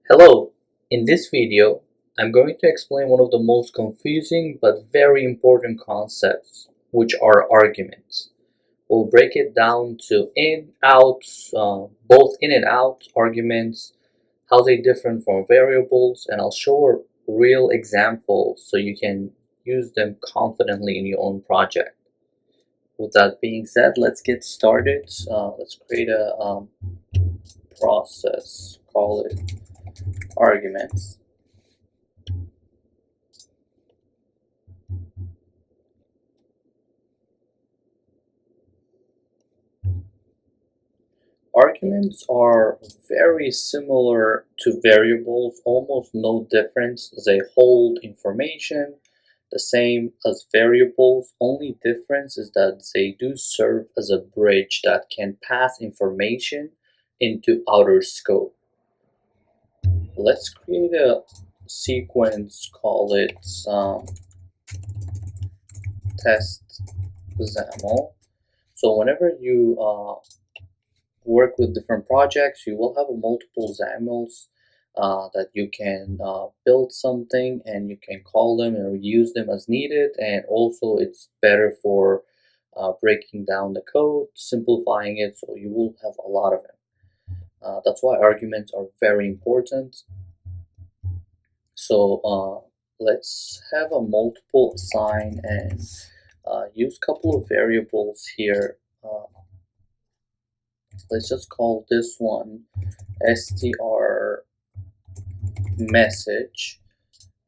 Hello! In this video, I'm going to explain one of the most confusing but very important concepts, which are arguments. We'll break it down to in, out, both in and out arguments, how they differ from variables, and I'll show a real example so you can use them confidently in your own project. With that being said, let's get started. Let's create a process, call it arguments. Arguments are very similar to variables, almost no difference. They hold information the same as variables. Only difference is that they do serve as a bridge that can pass information into outer scope. Let's create a sequence, call it test XAML. So whenever you work with different projects, you will have multiple XAMLs that you can build something and you can call them and reuse them as needed. And also it's better for breaking down the code, simplifying it, so you will have a lot of them. That's why arguments are very important. So let's have a multiple assign and use a couple of variables here. Let's just call this one str message,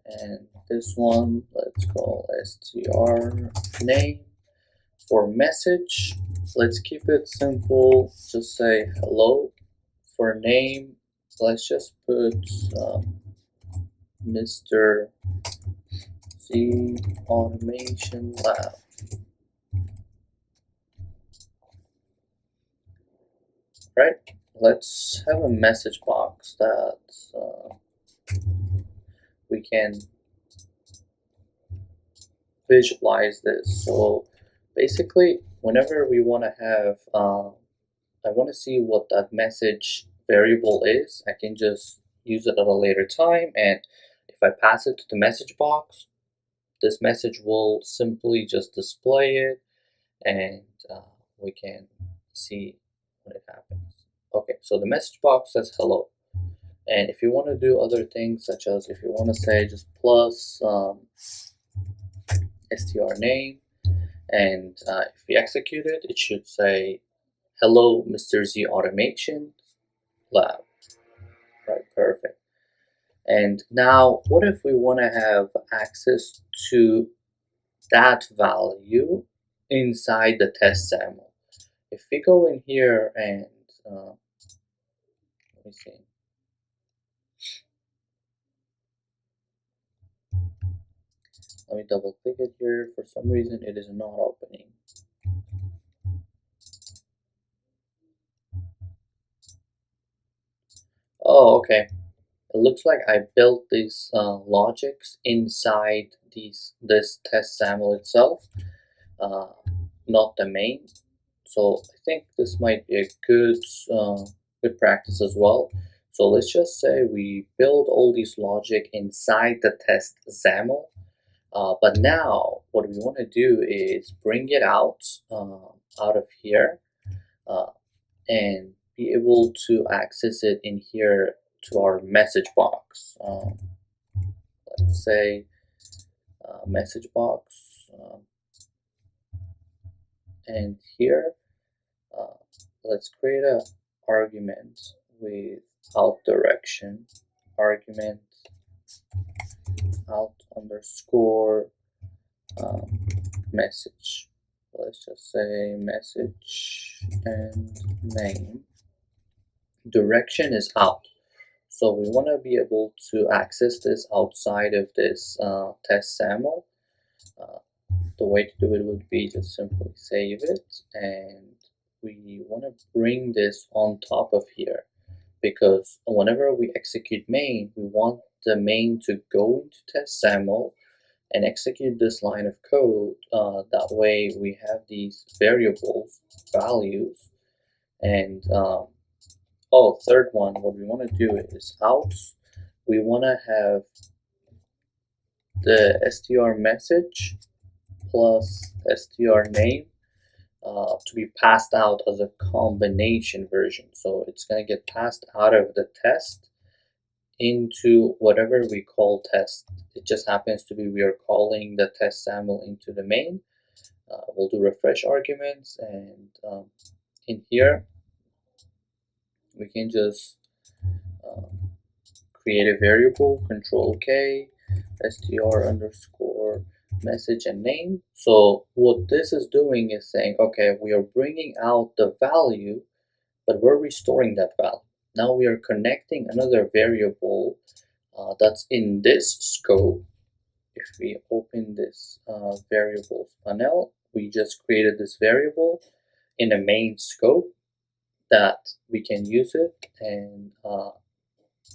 and this one let's call str name. For message, let's keep it simple, just say hello. For name, let's just put Mr. Z Automation Lab. Right, let's have a message box that we can visualize this. So basically, whenever we want to have, I want to see what that message variable is, I can just use it at a later time, and if I pass it to the message box, this message will simply just display it, and we can see when it happens. Okay, so the message box says hello. And if you want to do other things, such as if you want to say just plus str name, and if we execute it, it should say hello Mr. Z Automation Lab. Right, perfect. And now what if we want to have access to that value inside the test XAML? If we go in here and let me see. Let me double click it here. For some reason it is not opening. Oh, okay. It looks like I built these logics inside this test XAML itself, not the main. So I think this might be a good practice as well. So let's just say we build all these logic inside the test XAML. But now what we want to do is bring it out of here and be able to access it in here to our message box. Let's say message box, and here let's create a argument with out direction, argument out underscore message. Let's just say message and name. Direction is out, so we want to be able to access this outside of this test XAML. The way to do it would be to simply save it, and we want to bring this on top of here, because whenever we execute main, we want the main to go into test XAML and execute this line of code. That way we have these variables, values, and third one, what we want to do is out we want to have the str message plus str name to be passed out as a combination version. So it's going to get passed out of the test into whatever we call test. It just happens to be we are calling the test SAML into the main. We'll do refresh arguments, and in here we can just create a variable, control K, str underscore message and name. So what this is doing is saying, okay, we are bringing out the value, but we're restoring that value. Now we are connecting another variable that's in this scope. If we open this variables panel, we just created this variable in a main scope that we can use it, and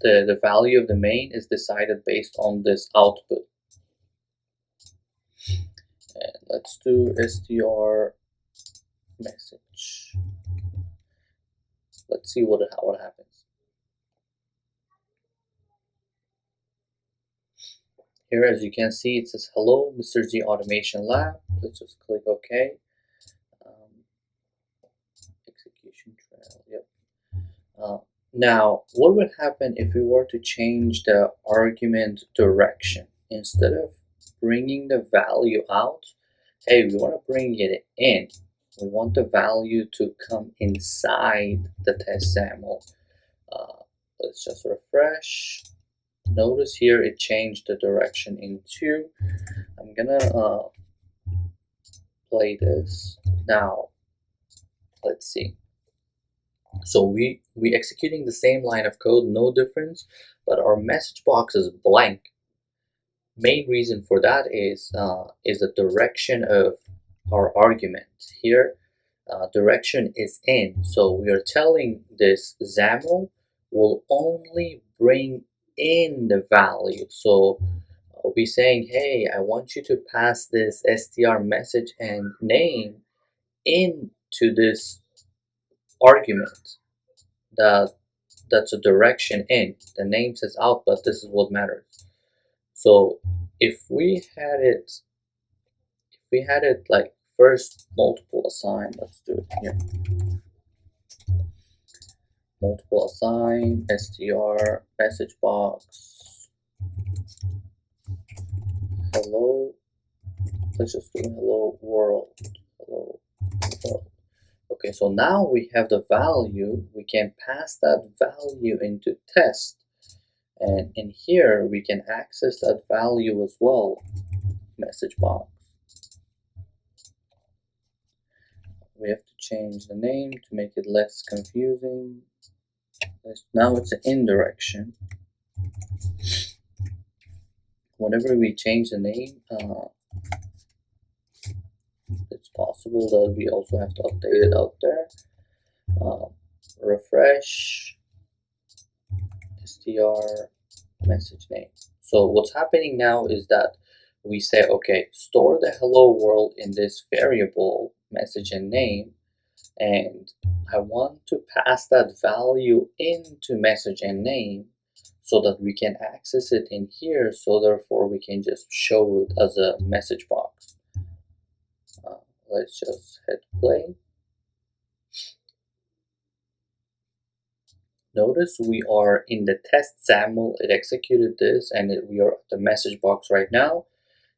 the value of the main is decided based on this output. And let's do str message. Let's see what happens. Here, as you can see, it says hello, Mr. Z Automation Lab. Let's just click OK. Execution trail. Yep. Now, what would happen if we were to change the argument direction? Instead of bringing the value out, hey, we want to bring it in. We want the value to come inside the test SAML. Let's just refresh. Notice here it changed the direction into. I'm gonna play this now. Let's see. So we executing the same line of code, no difference, but our message box is blank. Main reason for that is the direction of our argument. Here, direction is in, so we are telling this XAML will only bring in the value. So we'll be saying, hey, I want you to pass this str message and name into this argument. That's a direction in. The name says out, but this is what matters. So if we had it like first multiple assign, let's do it here. Multiple assign str message box hello. Let's just do hello world. Hello world. Okay, so now we have the value. We can pass that value into test, and in here we can access that value as well. Message box. We have to change the name to make it less confusing. Now it's an indirection. Whenever we change the name, it's possible that we also have to update it out there. Refresh str message name. So what's happening now is that we say, okay, store the hello world in this variable message and name, and I want to pass that value into message and name so that we can access it in here, so therefore we can just show it as a message box. Let's just hit play. Notice we are in the test SAML. It executed this, and we are at the message box right now.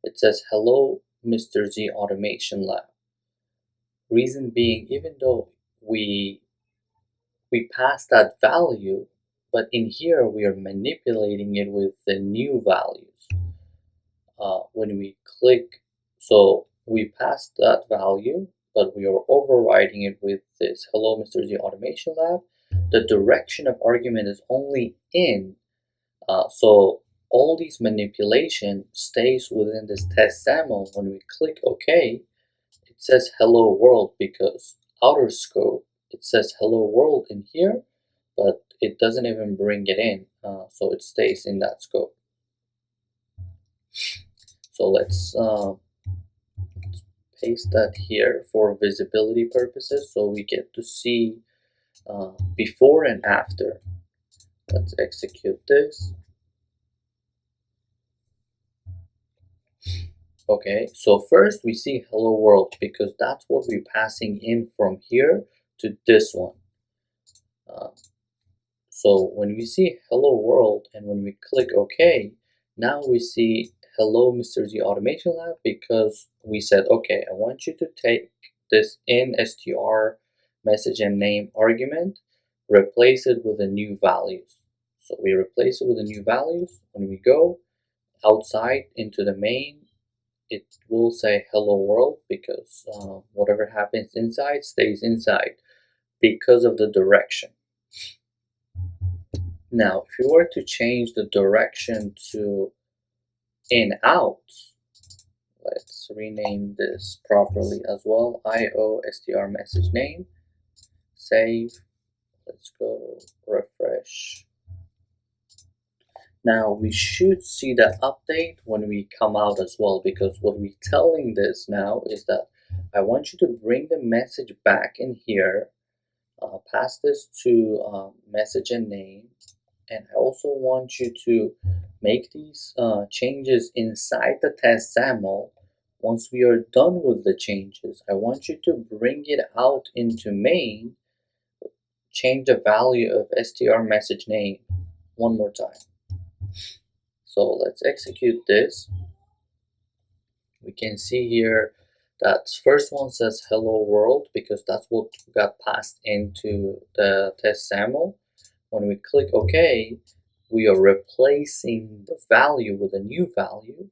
It says hello Mr. Z Automation Lab. Reason being, even though we pass that value, but in here we are manipulating it with the new values. When we click, so we passed that value, but we are overriding it with this hello Mr. Z Automation Lab. The direction of argument is only in, so all these manipulation stays within this test SAML. When we click OK, it says hello world, because outer scope it says hello world in here, but it doesn't even bring it in, so it stays in that scope. So let's paste that here for visibility purposes, so we get to see before and after. Let's execute this. Okay, so first we see hello world because that's what we're passing in from here to this one. Uh, so when we see hello world and when we click OK, now we see hello Mr. Z Automation Lab because we said, okay, I want you to take this in str message and name argument, replace it with the new values. So we replace it with the new values. When we go outside into the main, it will say hello world because whatever happens inside stays inside because of the direction. Now, if you were to change the direction to in out, let's rename this properly as well. IO_str message name, save, let's go refresh. Now we should see the update when we come out as well, because what we're telling this now is that I want you to bring the message back in here, pass this to message and name, and I also want you to make these changes inside the test SAML. Once we are done with the changes, I want you to bring it out into main, change the value of str message name one more time. So let's execute this. We can see here that first one says hello world because that's what got passed into the test SAML. When we click OK, we are replacing the value with a new value.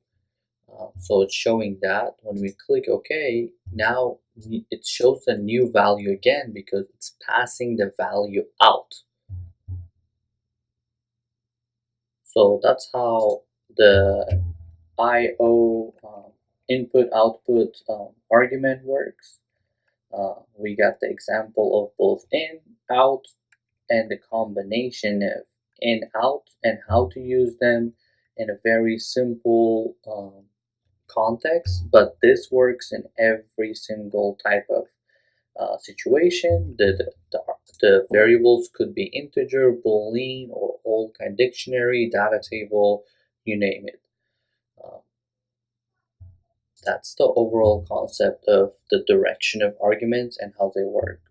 So it's showing that. When we click OK, now it shows the new value again because it's passing the value out. So that's how the IO input output argument works. We got the example of both in, out, and the combination of in, out, and how to use them in a very simple context, but this works in every single type of situation. The variables could be integer, boolean, or old kind dictionary, data table, you name it. That's the overall concept of the direction of arguments and how they work.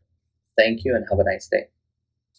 Thank you and have a nice day.